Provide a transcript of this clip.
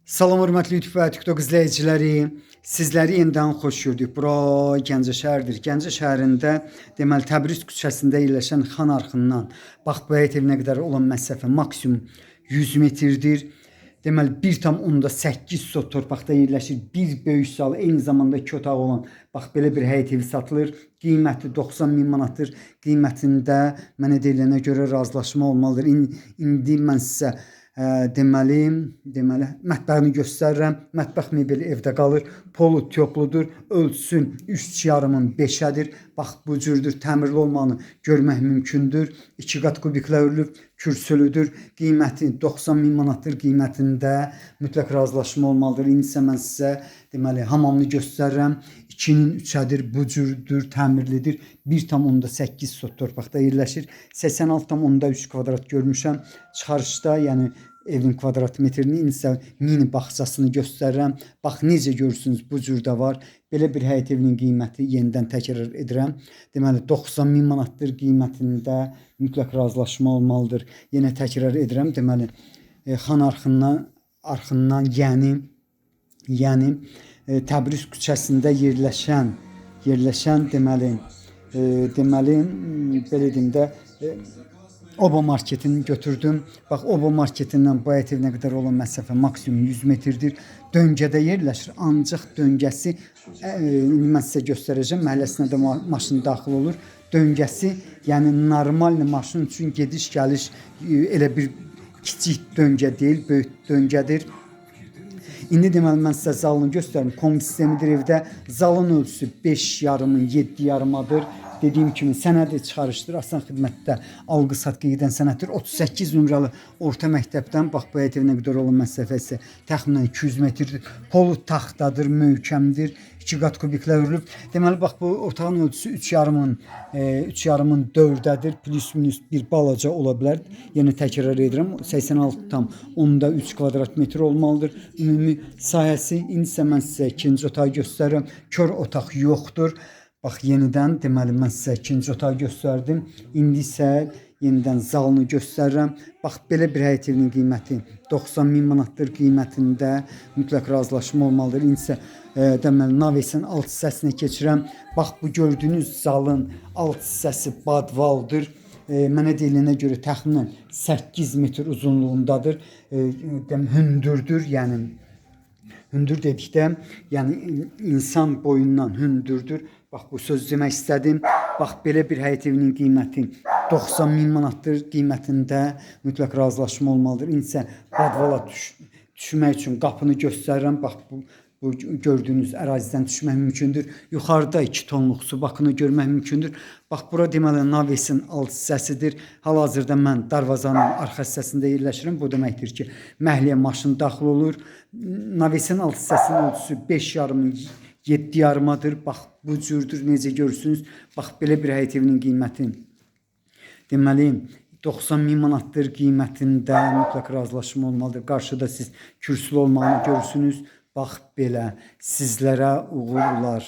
Salam hörmətli YouTube və TikTok izləyiciləri, sizləri yenidən xoş gördük. Bura Gəncə şəhəridir. Gəncə şəhərində deməli Təbriz küçəsində yerləşən Xan Arxından bax bu həyət evinə qədər olan məsafə maksimum 100 metrdir. Deməli 1,8 sot torpaqda yerləşir. Bir böyük sal, eyni zamanda iki otağı olan bax belə bir həyət evi satılır. Qiyməti 90.000 manatdır. Qiymətində mənə deyilənə görə razılaşma olmalıdır. İndi mən sizə deməli mətbəxini göstərirəm. Mətbəx mebeli evdə qalır. Polu topludur. Ölçüsü 3,5-ın 5-ədir. Bax bu cürdür. Təmirli olmağını görmək mümkündür. 2 qat kubiklə örülüb. Kürsülüdür. Qiyməti 90.000 manatdır. Qiymətində mütləq razılaşma olmalıdır. İndi isə mən sizə deməli hamamını göstərirəm. 2-nin 3-ədir. Bu cürdür. Təmirlidir. 1,8 sot torpaqda yerləşir. 86,3 kvadrat görmüşəm. Çıxarışda, yəni evin kvadrat metrini, indi mini bağçasını göstərirəm. Bax necə görürsünüz, bu cürdə var. Belə bir həyət evinin qiyməti, yenidən təkrar edirəm, deməli 90.000 manatdır. Qiymətində mütləq razılaşma olmalıdır. Yenə təkrar edirəm, deməli Xan Arxından yəni Təbriz küçəsində yerləşən deməli belə deyim də Oba marketini götürdüm. Bax Oba marketindən bu həyət evinə qədər olan məsafə maksimum 100 metrdir. Döngədə yerləşir. Ancaq döngəsi indi mən sizə göstərəcəm. Məhəlləsinə də maşın daxil olur. Döngəsi, yəni normal maşın üçün gediş-gəliş elə bir kiçik döngə deyil, böyük döngədir. İndi deməli mən sizə zalını göstərim. Kombi sistemidir evdə. Zalın ölçüsü 5,5-ın 7,5-adır. Dediyim kimi sənədi çıxarışdır. Asan xidmətdə alqı-satqı gedən sənəddir. 38 nömrəli orta məktəbdən bax bu həyət evinə qədər olan məsafəsi təxminən 200 metrdir. Polu taxtadır, möhkəmdir. 2 qat kubiklə örülüb. Deməli bax bu otağın ölçüsü 3,5-ın 4-ədir. Plus minus bir balaca ola bilər. Yenə təkrar edirəm. 86,3 kvadrat metr olmalıdır. Ümumi sahəsi. İndi isə mən sizə ikinci otağı göstərirəm. Kör otaq yoxdur. Bax yenidən deməli mən sizə ikinci otağı göstərdim. İndi isə yenidən zalını göstərirəm. Bax belə bir həyət evinin qiyməti 90.000 manatdır. Qiymətində mütləq razılaşma olmalıdır. İndi isə deməli navesin alt hissəsinə keçirəm. Bax bu gördüyünüz zalın alt hissəsi badvaldır. Mənə deyilənə görə təxminən 8 metr uzunluğundadır. Hündürdür, yəni hündür dedikdə, yəni insan boyundan hündürdür. Bax bu söz demək istədim. Bax belə bir həyət evinin qiyməti 90.000 manatdır. Qiymətində mütləq razılaşma olmalıdır. İndi isə badvala düşmək üçün qapını göstərirəm. Bax bu gördüyünüz ərazidən düşmək mümkündür. Yuxarıda 2 tonluq su bakını görmək mümkündür. Bax bura deməli navesin alt hissəsidir. Hal-hazırda mən darvazanın arxa hissəsində yerləşirəm. Bu deməkdir ki, məhəlləyə maşın daxil olur. Navesin alt hissəsinin ölçüsü 5,5-ın 7,5-adır. Bax bu cürdür, necə görürsünüz. Bax belə bir həyət evinin qiyməti deməli 90.000 manatdır. Qiymətində mütləq razılaşma olmalıdır. Qarşıda siz kürsülü olmağını görürsünüz. Bax belə, sizlərə uğurlar.